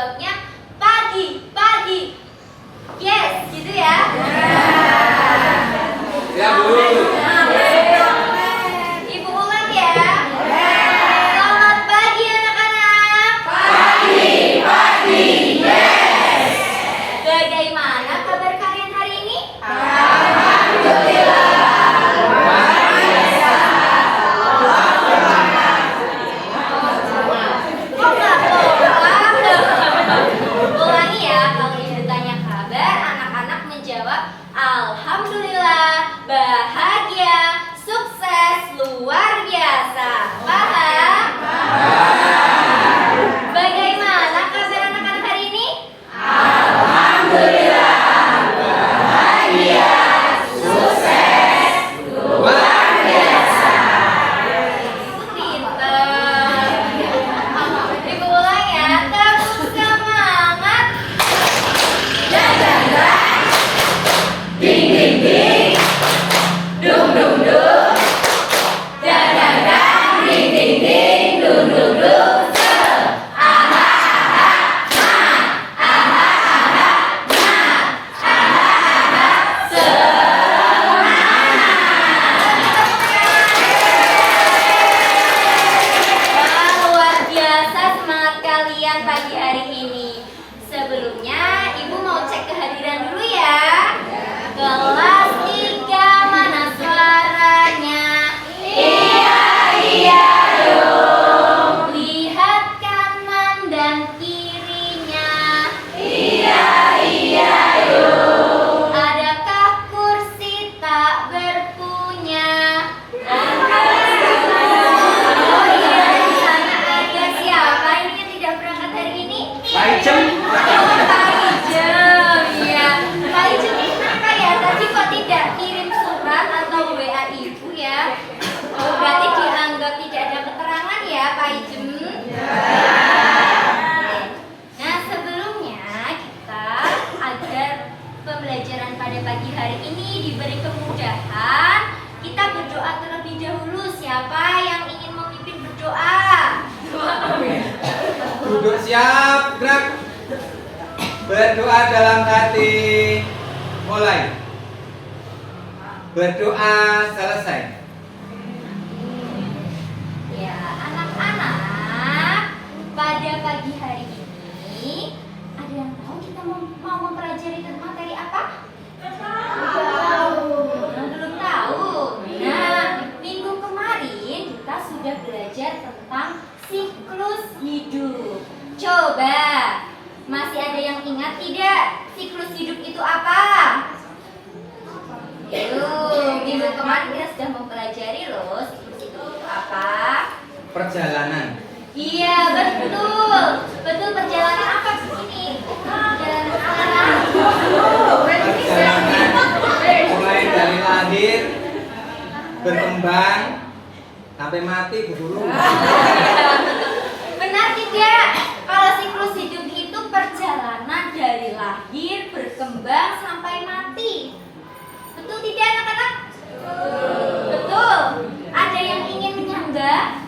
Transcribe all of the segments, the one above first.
jawabnya pagi, pagi. Yes, gitu ya. Ya, Bu. Ibu ulang ya. Selamat pagi anak-anak. Pagi, pagi, yes. Bagaimana kabar kalian hari ini? Alhamdulillah. Kok nggak kompak? Ulangi ya, kalau ibu tanya kabar, anak-anak menjawab alhamdulillah, bahagia, sukses, luar biasa. Paham? Bagaimana kabar anak-anak hari ini? Alhamdulillah. Bahagia, sukses, luar biasa. Pinter. Ibu ulang ya, tepuk semangat. Dan, ding, ding, ding. Dung, dung, dung. Dan, ding, ding, ding. Dung, dung, dung. Wah, luar biasa semangat kalian pagi hari ini. Sebelumnya, Ibu mau cek kehadiran dulu ya. Kelas 3 mana suaranya? Iya, iya, dong. Lihat kanan dan kirinya. Iya, iya, dong. Adakah kursi tak berpunya? Oh iya, di sana ada siapa ini yang tidak berangkat hari ini? Pak Ijem. Oh, Pak Ijem, iya. Pak Ijem ini kenapa ya? Tadi kok tidak kirim surat atau WA Ibu ya? Oh, berarti dianggap tidak ada keterangan ya, Pak Ijem? Nah, sebelumnya kita agar pembelajaran pada pagi hari ini diberi kemudahan, kita berdoa terlebih dahulu. Siapa yang ingin memimpin berdoa? Duduk siap, gerak. Berdoa dalam hati. Mulai. Berdoa selesai. Ya, anak-anak, pada pagi hari ini ada yang tahu kita mau mempelajari tentang materi apa? Belum tahu. Nah, minggu kemarin kita sudah belajar tentang siklus hidup. Coba, masih ada yang ingat tidak? Siklus hidup itu apa? Yuk, minggu kemarin kita sudah mempelajari loh siklus hidup itu apa? Perjalanan. Iya, betul. Betul, perjalanan apa ini? Perjalanan apa? Perjalanan mulai dari lahir, berkembang, sampai mati, Bu Guru. Benar tidak? Kalau siklus hidup itu perjalanan dari lahir, berkembang, sampai mati. Betul tidak anak-anak? Betul. Ada yang ingin menyanggah?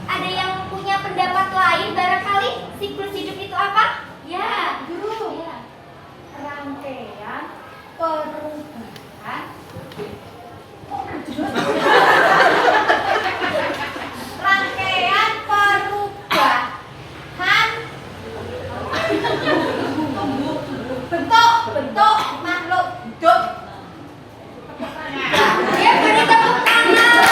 Ada yang punya pendapat lain barangkali? Siklus hidup itu apa? Ya, Guru. ya. Rangkaian perubahan rangkaian perubahan bentuk makhluk hidup. Ya, beri tepuk tangan.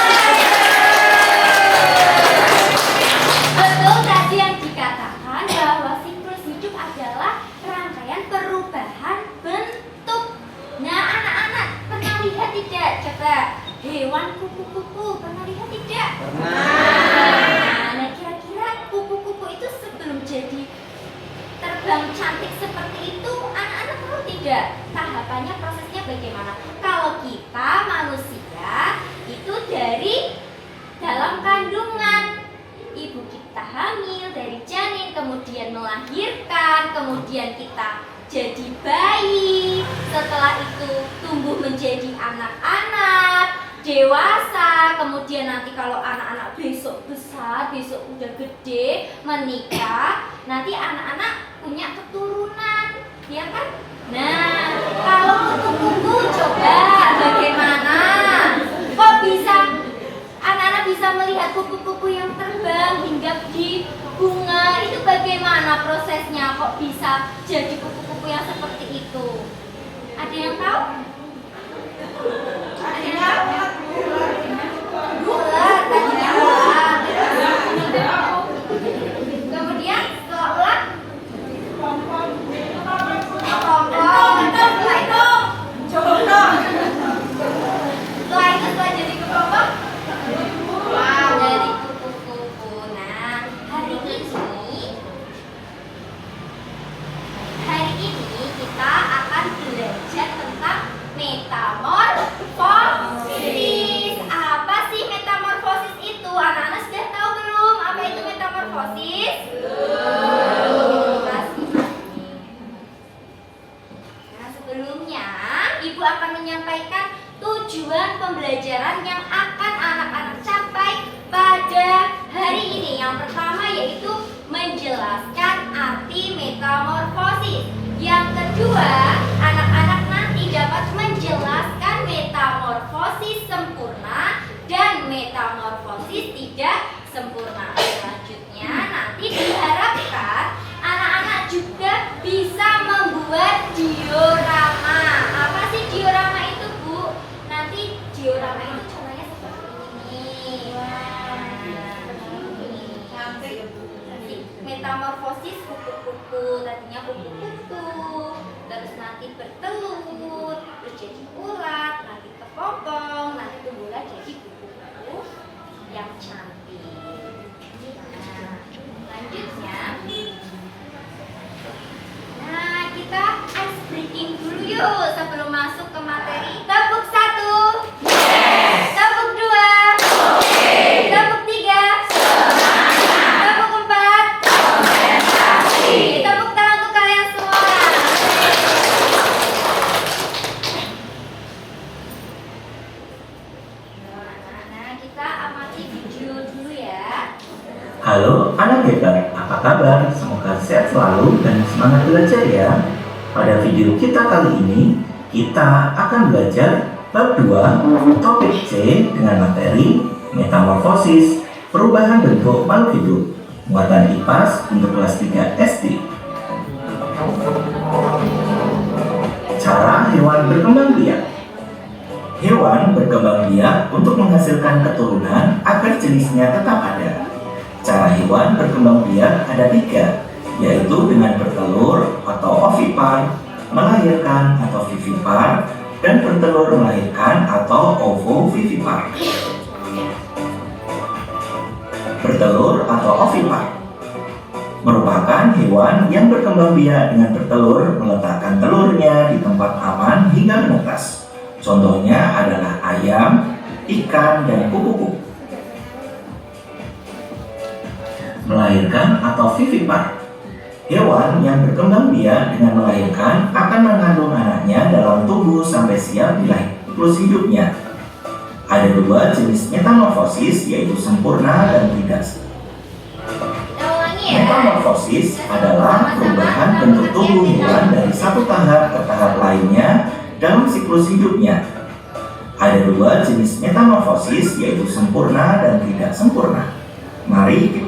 Betul tadi yang dikatakan bahwa siklus hidup adalah rangkaian perubahan bentuk. Nah, anak-anak pernah lihat tidak? Coba hewan kupu-kupu pernah lihat tidak? Nah, kira-kira kupu-kupu itu sebelum jadi terbang cantik seperti itu, anak-anak tahu tidak tahapannya, prosesnya bagaimana? Kalau kita manusia itu dari dalam kandungan, ibu kita hamil dari janin, kemudian melahirkan, kemudian kita jadi bayi, setelah itu tumbuh menjadi anak-anak, dewasa, kemudian nanti kalau anak-anak besok besar, besok udah gede, menikah, nanti anak-anak punya keturunan, ya kan? Nah, kalau kupu-kupu coba bagaimana? Kok bisa anak-anak bisa melihat kupu-kupu yang terbang hingga di bunga? Itu bagaimana prosesnya? Kok bisa jadi kupu-kupu yang seperti itu? Ada yang tahu? Ada yang tahu? Ular, tadinya ular. Kemudian setelah ular, kelompok. Setelah jadi kelompok, dari kupu-kupu. Nah, hari ini kita akan belajar tentang metamorfosis. Apa sih metamorfosis itu? Anak-anak sudah tahu belum apa itu metamorfosis? Nah, sebelumnya Ibu akan menyampaikan tujuan pembelajaran yang akan anak-anak capai pada hari ini. Yang pertama yaitu menjelaskan arti metamorfosis. Yang kedua, anak-anak nanti dapat menjelaskan metamorfosis sempurna dan metamorfosis tidak sempurna. Selanjutnya nanti diharapkan anak-anak juga bisa membuat diorama. Apa sih diorama itu, Bu? Nanti diorama itu contohnya seperti ini. Metamorfosis kupu-kupu, tadinya kupu-kupu, terus nanti bertelur, terus jadi ulat, nanti kepompong, nanti tumbuhlah jadi kupu-kupu yang cantik. Nah, selanjutnya, nah kita ice breaking dulu yuk sebelum masuk ke materi. Tepuk 1, tepuk 2, tepuk 3, tepuk 4. Tepuk tangan untuk kalian semua. Nah, kita amati video dulu ya. Halo anak hebat, apa kabar? Semoga sehat selalu dan semangat belajar ya. Pada video kita kali ini, kita akan belajar bab 2, topik C dengan materi metamorfosis, perubahan bentuk makhluk hidup, muatan IPAS untuk kelas 3 SD. Cara hewan berkembang biak. Hewan berkembang biak untuk menghasilkan keturunan agar jenisnya tetap ada. Cara hewan berkembang biak ada 3, yaitu dengan bertelur atau ovipar, melahirkan atau vivipar, dan bertelur melahirkan atau ovovivipar. Bertelur atau ovipar merupakan hewan yang berkembang biak dengan bertelur, meletakkan telurnya di tempat aman hingga menetas. Contohnya adalah ayam, ikan, dan kupu-kupu. Melahirkan atau vivipar, hewan yang berkembang biak dengan melahirkan akan mengandung anaknya dalam tubuh sampai siap dilahirkan siklus hidupnya. Ada 2 jenis metamorfosis, yaitu sempurna dan tidak sempurna. Metamorfosis adalah perubahan bentuk tubuh hewan dari satu tahap ke tahap lainnya dalam siklus hidupnya. Ada 2 jenis metamorfosis, yaitu sempurna dan tidak sempurna. Mari.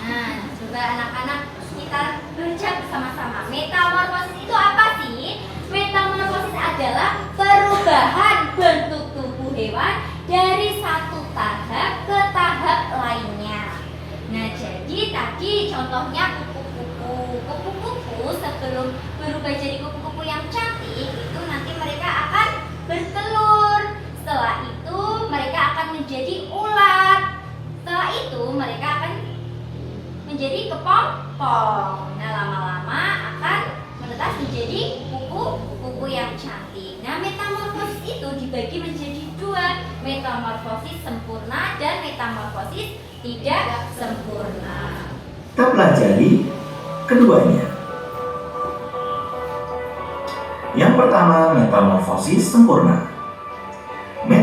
Nah, coba anak-anak kita baca bersama-sama. Metamorfosis itu apa sih? Metamorfosis adalah perubahan bentuk tubuh hewan dari satu tahap ke tahap lainnya. Nah, jadi tadi contohnya kupu-kupu. Kupu-kupu sebelum berubah jadi kupu-kupu yang cantik, itu nanti mereka akan bertelur. Setelah itu mereka akan menjadi ulat. Setelah itu mereka akan menjadi kepompong. Nah, lama-lama akan menetas menjadi kupu-kupu yang cantik. Nah, metamorfosis itu dibagi menjadi 2, metamorfosis sempurna dan metamorfosis tidak sempurna. Kita pelajari keduanya. Yang pertama, metamorfosis sempurna.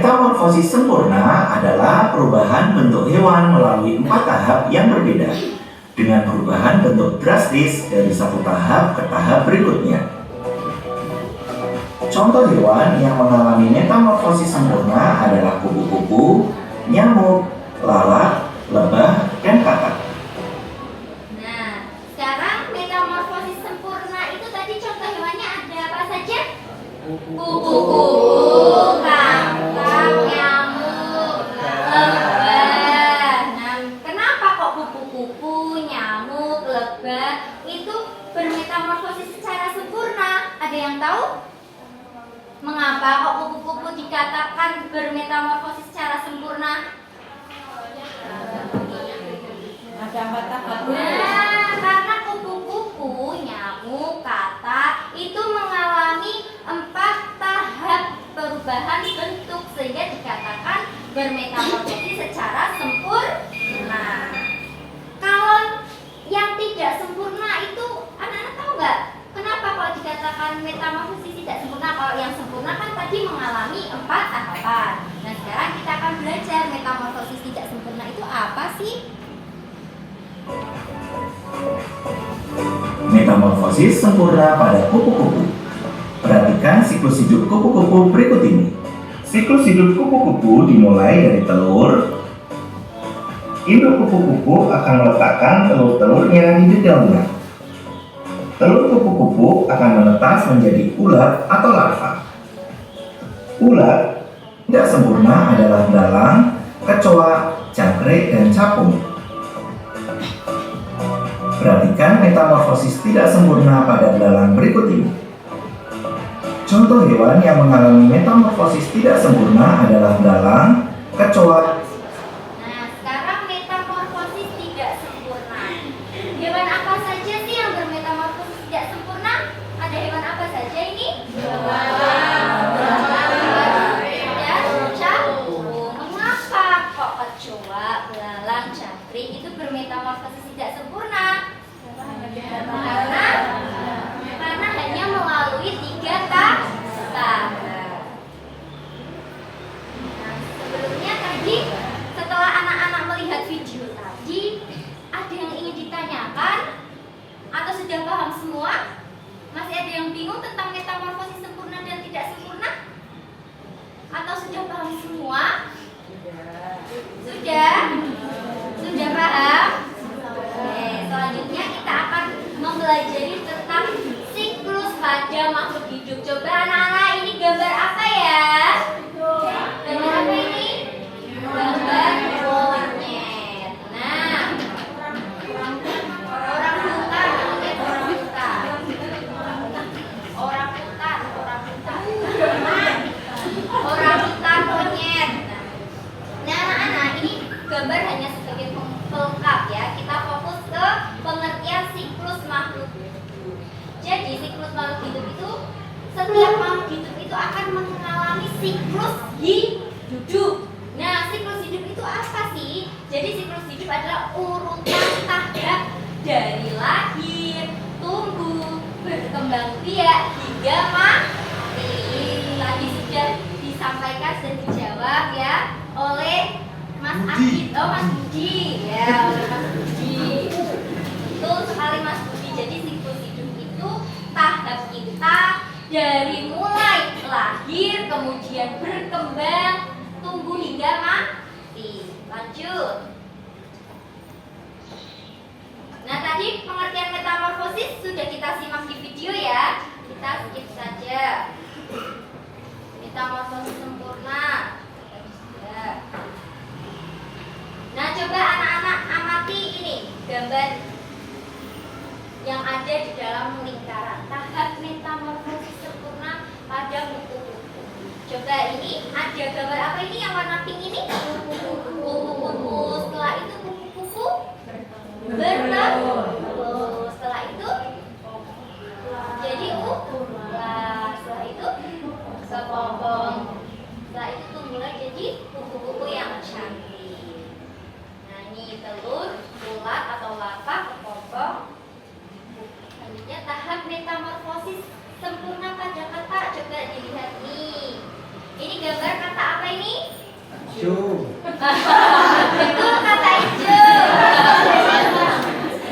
Metamorfosis sempurna adalah perubahan bentuk hewan melalui 4 tahap yang berbeda, dengan perubahan bentuk drastis dari satu tahap ke tahap berikutnya. Contoh hewan yang mengalami metamorfosis sempurna adalah kupu-kupu, nyamuk, lalat, lebah, dan katak. Nah, sekarang metamorfosis sempurna itu tadi contoh hewannya ada apa saja? Kupu-kupu, katak, nyamuk, lebah. Nah, kenapa kok kupu-kupu, nyamuk, lebah itu bermetamorfosis secara sempurna? Ada yang tahu? Mengapa kok kupu-kupu dikatakan bermetamorfosis secara sempurna? Ada 4 tahap. Nah, karena kupu-kupu, nyamuk, katak itu mengalami 4 tahap perubahan bentuk sehingga dikatakan bermetamorfosis secara sempurna. Kalau yang tidak sempurna itu anak-anak tahu nggak? Kenapa kalau dikatakan metamorfosis tidak sempurna? Kalau yang sempurna kan tadi mengalami 4 tahapan. Nah, sekarang kita akan belajar metamorfosis tidak sempurna itu apa sih? Metamorfosis sempurna pada kupu-kupu. Perhatikan siklus hidup kupu-kupu berikut ini. Siklus hidup kupu-kupu dimulai dari telur. Induk kupu-kupu akan meletakkan telur-telurnya di daunnya. Telur kupu-kupu akan menetas menjadi ulat atau larva. Ulat tidak sempurna adalah belalang, kecoa, jangkrik, dan capung. Perhatikan metamorfosis tidak sempurna pada belalang berikut ini. Contoh hewan yang mengalami metamorfosis tidak sempurna adalah belalang, kecoa. Nah, sekarang metamorfosis tidak sempurna. Hewan apa saja sih yang bermetamorfosis tidak sempurna? Ada hewan apa saja ini? Dan capung. Mengapa kok kecoa, belalang, jangkrik itu bermetamorfosis tidak sempurna? Karena hanya melalui 3 tahap. Nah, sebelumnya tadi setelah anak-anak melihat video tadi, ada yang ingin ditanyakan atau sudah paham semua? Masih ada yang bingung tentang metamorfosis sempurna dan tidak sempurna? Atau sudah paham semua? Sudah? Sudah paham? Oke, selanjutnya kita akan mempelajari tentang siklus pada makhluk hidup. Coba anak-anak, ini gambar apa ya? Gambar apa ini? Gambar monyet. Nah, orang hutan, monyet orang hutan. Orang hutan, orang hutan. Orang hutan monyet. Nah, anak-anak, ini gambar hanya sebagai pelengkap ya. Kita fokus ke pengertian siklus makhluk hidup. Jadi siklus makhluk hidup itu, setiap makhluk hidup itu akan mengalami siklus hidup. Nah, siklus hidup itu apa sih? Jadi siklus hidup adalah urutan tahap dari lahir, tumbuh, berkembang biak hingga mati. Tadi sudah disampaikan dan dijawab ya oleh Mas Adit, Mas Budi ya, oleh Mas Budi. Betul sekali Mas Budi. Jadi siklus hidup itu tahap kita dari mulai lahir, kemudian berkembang, tumbuh hingga mati. Lanjut. Nah, tadi pengertian metamorfosis sudah kita simak di video ya. Kita skip saja. Metamorfosis sempurna. Nah, coba anak-anak amati ini gambar yang ada di dalam lingkaran tahap metamorfosis sempurna pada kupu-kupu. Coba ini ada gambar apa ini yang warna pink ini? Kupu-kupu. Setelah itu kupu-kupu bertelur. Setelah itu jadi ular. Setelah itu kepompong. Setelah itu tumbuhlah jadi kupu-kupu yang cantik. Nah, ini telur, ulat atau larva, kepompong. Selanjutnya tahap metamorfosis sempurna pada kata. Coba dilihat nih. Ini gambar kata apa ini? Hijau. Betul kata hijau.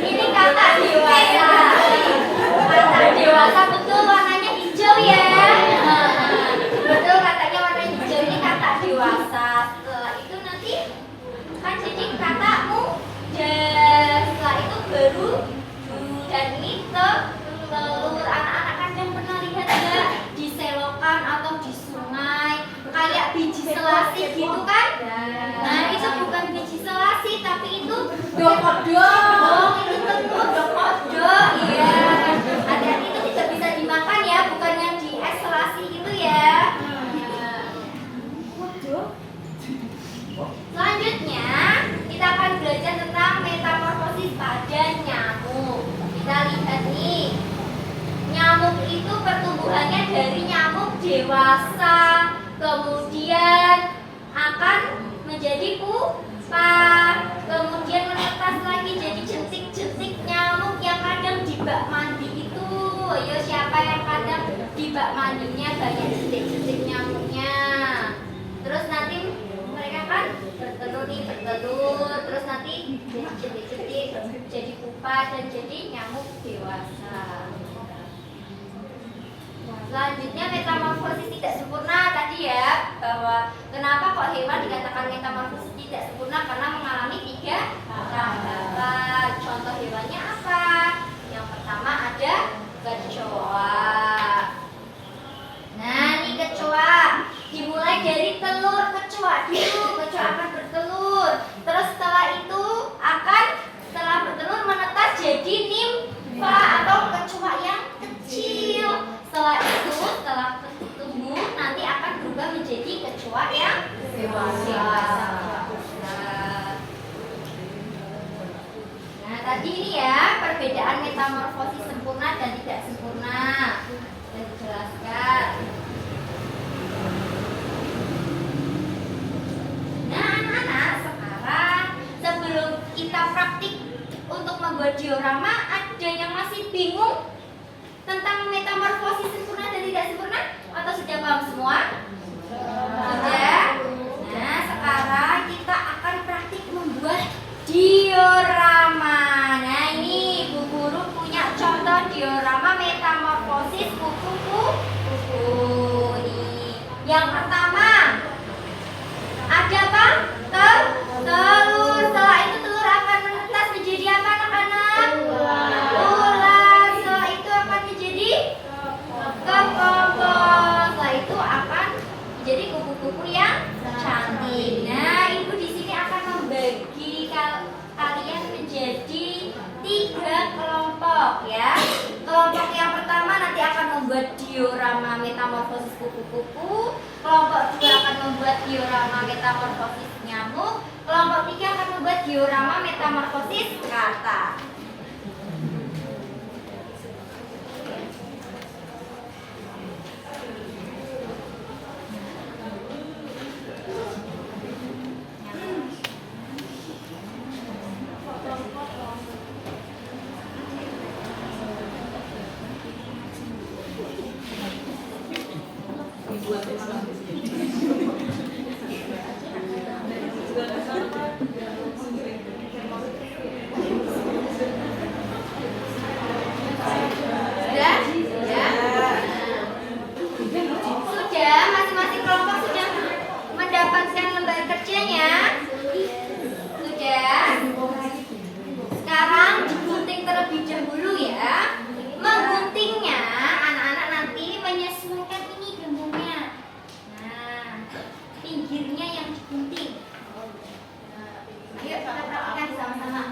Ini kata dewasa. Kata dewasa betul warnanya hijau ya. Betul katanya warna hijau, ini kata dewasa. Setelah itu nanti kan jadi kata muda. Setelah itu baru dan ini telur. Anak-anak kadang pernah lihat nggak di selokan atau di sungai kayak biji selasih gitu kan? Nah itu bukan biji selasih tapi itu dokodo. Itu telur dokodo. Iya. Hati-hati itu tidak bisa dimakan ya, bukan yang di es selasih gitu ya. Selanjutnya kita akan belajar tentang metamorfosis pada nyamuk. Kita lihat nih, nyamuk itu pertumbuhannya dari nyamuk dewasa, kemudian akan menjadi pupa, kemudian menetas lagi jadi jentik-jentik nyamuk yang kadang di bak mandi itu. Ayo siapa yang kadang di bak mandinya banyak jentik-jentik nyamuknya. Terus nanti mereka kan bertelur, terus nanti jadi jentik-jentik, jadi pupa dan jadi nyamuk dewasa. Selanjutnya metamorfosis tidak sempurna tadi ya, bahwa kenapa kok hewan dikatakan metamorfosis tidak sempurna, karena mengalami 3 tahapan. Contoh hewannya apa? Yang pertama ada kecoa. Nah ini kecoa dimulai dari telur kecoa dulu, kecoa akan bertelur, terus setelah itu setelah bertelur menetas jadi nimfa atau kecoa yang kecil. Setelah itu, setelah tumbuh nanti akan berubah menjadi kecoa yang dewasa. Nah tadi ini ya perbedaan metamorfosis sempurna dan tidak sempurna sudah dijelaskan. Nah anak-anak, sekarang sebelum kita praktik untuk membuat diorama, ada yang masih bingung tentang metamorfosis sempurna dan tidak sempurna? Atau sudah paham semua? Sudah? Nah sekarang kita akan praktik membuat diorama. Nah ini Bu Guru punya contoh diorama metamorfosis kupu-kupu. Nih yang pertama ada apa? Telur. Setelah itu telur akan menetas menjadi apa anak-anak? Ular. Setelah itu akan menjadi kepompong. Setelah itu akan menjadi kupu-kupu yang cantik. Nah ibu di sini akan membagi kalian menjadi 3 kelompok ya. Kelompok yang pertama nanti akan membuat diorama metamorfosis kupu-kupu. Kelompok 2 akan membuat diorama metamorfosis nyamuk. Kelompok 3 akan membuat diorama metamorfosis kata. Sudah, masing-masing kelompok sudah mendapatkan lembar kerjanya? Sudah. Sekarang digunting terlebih dahulu ya. Mengguntingnya anak-anak nanti menyesuaikan ini gambarnya. Nah, pinggirnya yang digunting. Ayo kita praktikkan sama-sama.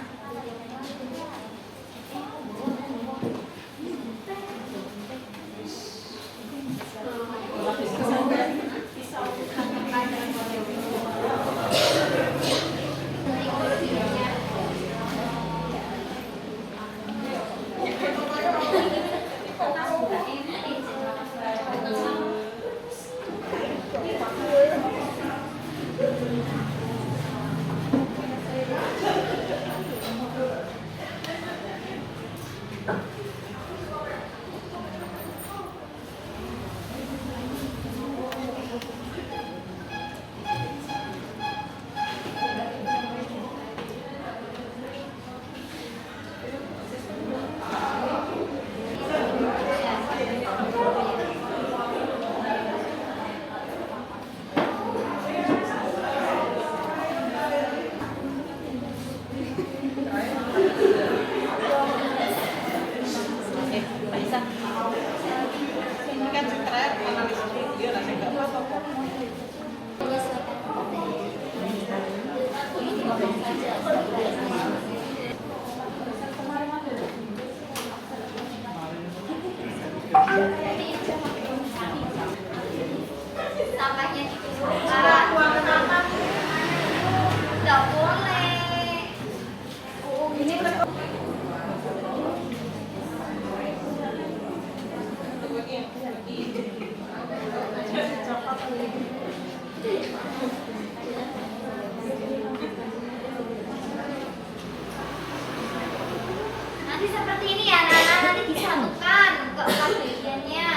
Nanti seperti ini ya, anak-anak, nanti disatukan ke empat bagiannya.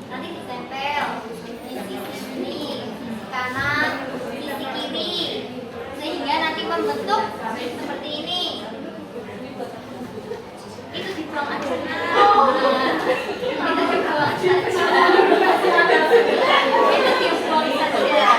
Nanti ditempel di sisi sini, sisi kanan, sisi kiri, sehingga nanti membentuk seperti ini. Itu dibuang aja. Itu dibuang saja. Itu dibuang saja.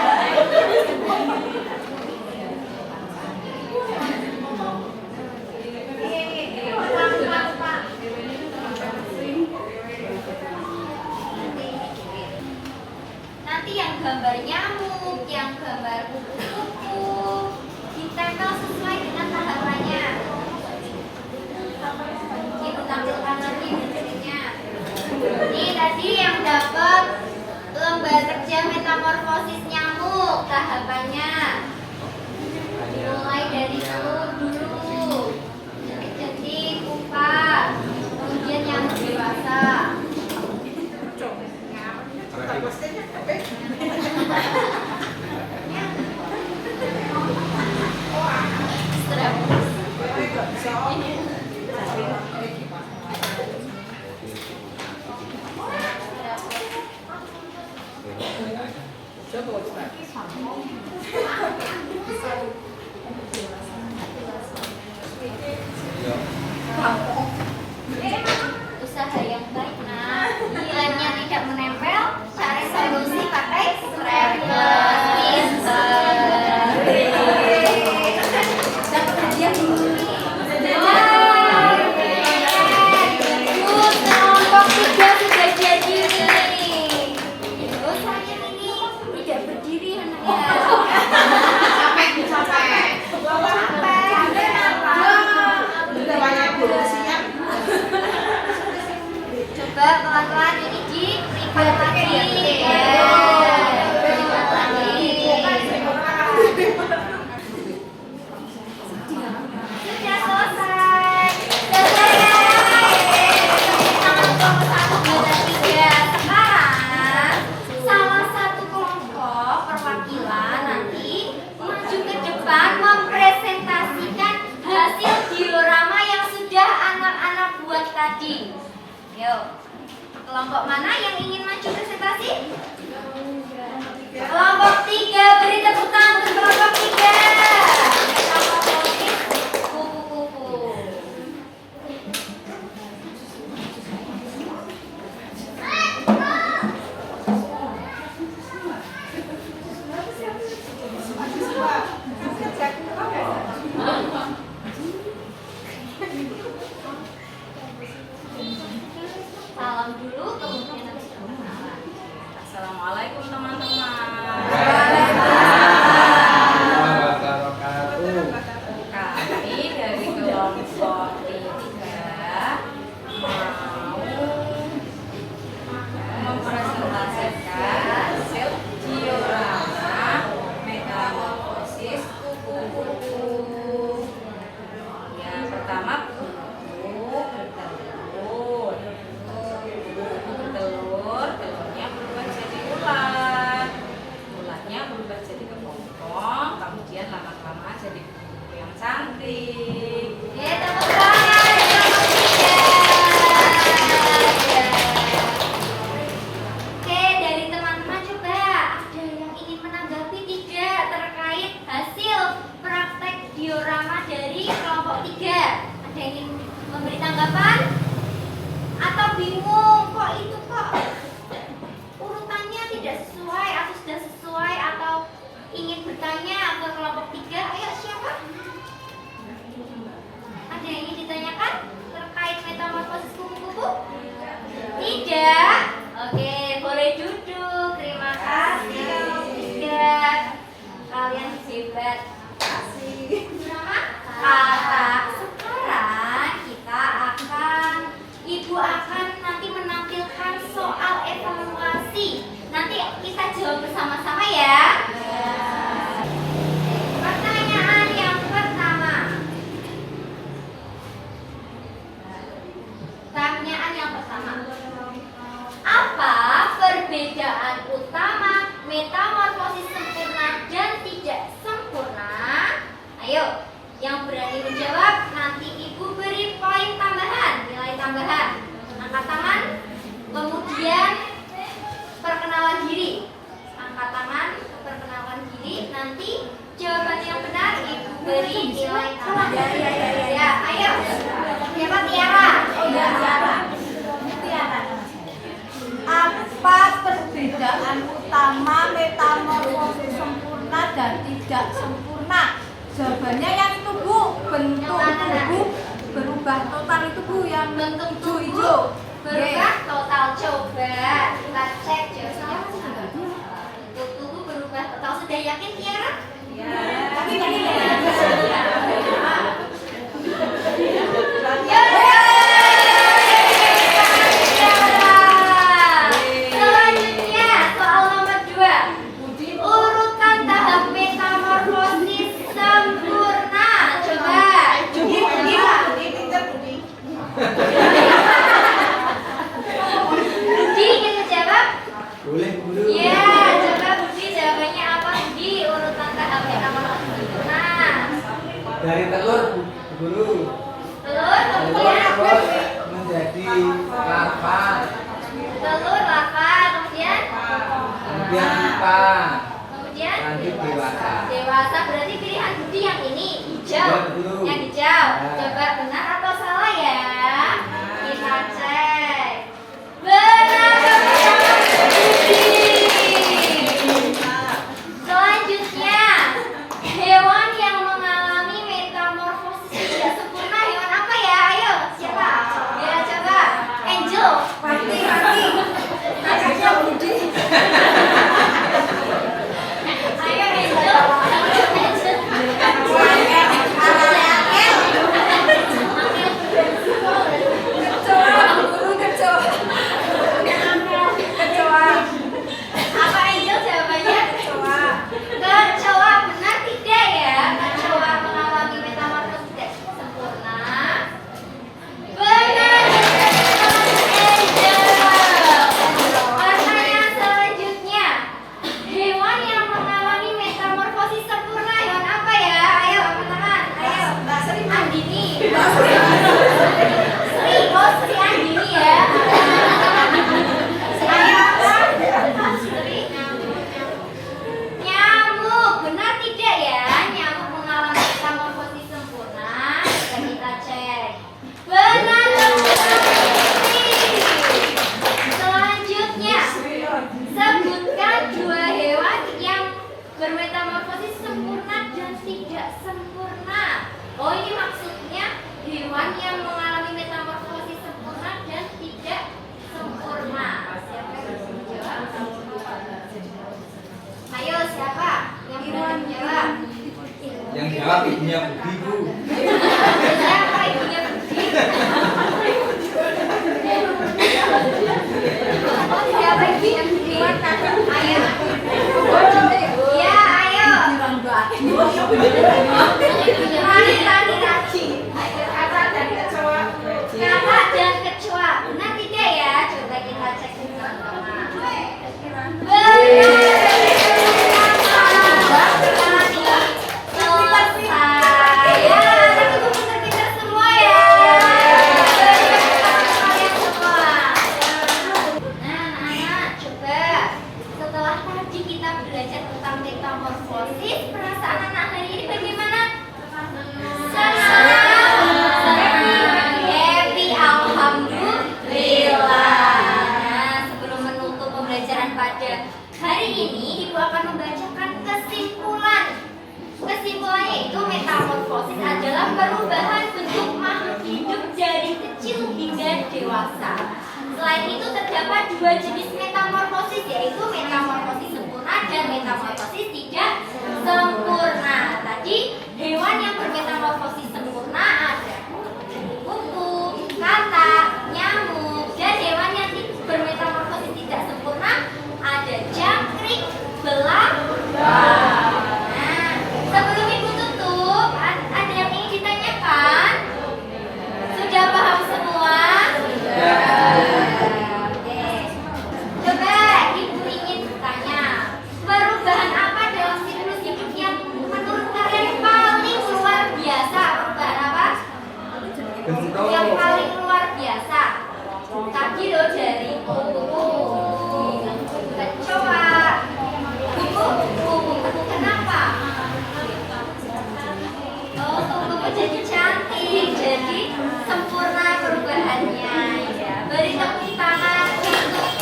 Nanti yang gambar nyamuk, yang gambar kupu-kupu ditempel sesuai dengan tahapannya. Ibu tampilkan nanti bentuknya. Ini tadi yang dapat lembar kerja metamorfosis nyamuk tahapannya. Dimulai dari telur dulu, jentik, pupa, kemudian nyamuk dewasa. Usaha yang baik, nah, nilainya tidak menempel, cari solusi pakai kelompok 3 sudah jadi nih. Terus saya ini tidak berdiri anaknya. Coba pelan-pelan ini dilipat lagi. Dilipat lagi. Sudah selesai. Selesai ya. Sekarang salah satu kelompok perwakilan nanti maju ke depan mempresentasikan hasil diorama yang sudah anak-anak buat tadi. Yuk, kelompok mana yang ingin maju presentasi? Kelompok 3, beri tepuk tangan untuk kelompok 3. Kupu-kupu. Salam dulu, kemudian habis itu kenalan. Assalamualaikum teman-teman. Kami dari kelompok 3 mau mempresentasikan hasil diorama metamorfosis kupu-kupu. Yang pertama kupu bertelur. Telurnya berubah jadi ular. Ularnya berubah jadi kepompong, kemudian lama-kelamaan jadi kupu yang cantik. Ya, tepuk tangan kelompok 3. Oke, dari teman-teman coba ada yang ingin menanggapi tidak terkait hasil praktek diorama dari kelompok 3? Ada yang ingin memberi tanggapan? Atau bingung kok itu kok urutannya tidak sesuai atau sudah sesuai, atau ingin bertanya ke kelompok 3? Ayo, siapa? Ada yang ingin ditanyakan terkait metamorfosis kupu-kupu? Tidak? Oke, boleh duduk. Terima kasih kelompok 3. Kalian hebat. Kasih. Nama? Kakak. Sekarang kita akan Ibu akan nanti menampilkan soal evaluasi. Nanti kita jawab bersama-sama ya. Pertanyaan yang pertama. Apa perbedaan utama metamorfosis sempurna dan tidak sempurna? Ayo, yang berani menjawab nanti Ibu beri poin tambahan. tambahan. Angkat tangan, kemudian perkenalan diri. Angkat tangan, perkenalan diri. Nanti jawaban yang benar Ibu beri nilai tambah. Ya, ayo. Siapa Tiara? Oh ya, Tiara. Apa perbedaan utama metamorfosis sempurna dan tidak sempurna? Jawabannya yang itu Bu, bentuk tubuh berubah total itu Bu, yang Bentuk hijau-hijau. berubah total. Coba kita cek jawabannya. Bentuk tubuh berubah total. Sudah yakin Tiara? Tapi tadi Selanjutnya soal nomor 2. Urutan tahap metamorfosis sempurna. Coba. Budi ingin menjawab? Boleh guru. Ya, coba Budi jawabannya apa Budi? Urutan tahap metamorfosis sempurna. Dari telur guru. Telur, kemudian Telur terus menjadi larva, telur, larva, kemudian pupa, kemudian lanjut dewasa. dewasa. Berarti pilihan Budi yang ini hijau. Ya, betul. Yang hijau. Ya. Coba benar atau salah ya? Kita cek. Benar. Budi. Selanjutnya, hewan yang mengalami metamorfosis tidak sempurna hewan apa ya? Ayo, siapa? Ya, coba. Angel. mati. Anaknya Budi. Ayo Angel. Apa Angel jawabannya? Kecoa. Benar tidak ya? Kecoa mengalami metamorfosis tidak sempurna. Benar. Angel. Pertanyaan selanjutnya. Hewan yang mengalami metamorfosis sempurna hewan apa ya? Ayo angkat tangan. Ayo. Andini. Sri. Oh, Sri Andini ya. Ayo apa? Sri. Nyamuk. Benar tidak ya? Nyamuk mengalami metamorfosis sempurna. Coba kita cek. Benar. Selanjutnya, sebutkan 2 hewan yang bermetamorfosis sempurna dan tidak sempurna. Oh, ini maksudnya hewan yang mengalami metamorfosis sempurna dan tidak sempurna. Siapa yang bisa menjawab? Ayo, siapa yang berani menjawab? Yang jawab ibunya Budi bu. Siapa ibunya Budi? Siapa ibunya Budi? Ayo. Ya, ayo. Rani. Ayo, kakak dan kecoa. Kakak dan kecoa. Benar tidak ya? Coba kita cek teman-teman. Benar. Selesai. Ya, ibu pintar-pintar semua ya. Kalian semua. Nah, anak, coba setelah tadi kita belajar tentang metamorfosis, perasaan anak hari ini bagaimana? Happy, alhamdulillah. Nah, sebelum menutup pembelajaran pada hari ini, Ibu akan membacakan kesimpulan. Kesimpulannya itu metamorfosis adalah perubahan bentuk makhluk hidup dari kecil hingga dewasa. Selain itu terdapat 2 jenis metamorfosis, yaitu metamorfosis sempurna dan metamorfosis tidak sempurna. Tadi hewan yang bermetamorfosis sempurna ada kupu, katak, nyamuk, dan hewan yang bermetamorfosis tidak sempurna ada jangkrik, belang. Nah, sebelum Ibu tutup, ada yang ingin ditanyakan? Sudah paham semua? Oke. Coba Ibu ingin bertanya, perubahan apa dalam siklus hidup yang paling luar biasa. Tadi lo dari kuku kecoa. Kuku kenapa? Oh, kuku jadi cantik, jadi sempurna perubahannya. Ya, beri tepuk tangan untuk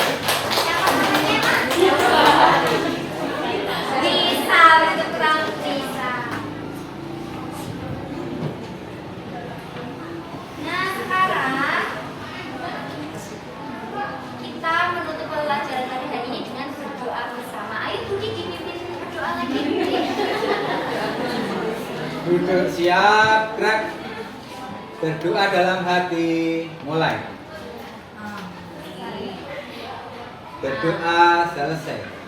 siapa namanya Mas? Risa, beri tepuk tangan untuk Risa. Nah, sekarang kita menutup pelajaran pada hari ini dengan berdoa bersama. Ayo Budi dipimpin berdoa lagi Budi. Duduk siap, gerak. Berdoa dalam hati. Mulai. Berdoa selesai.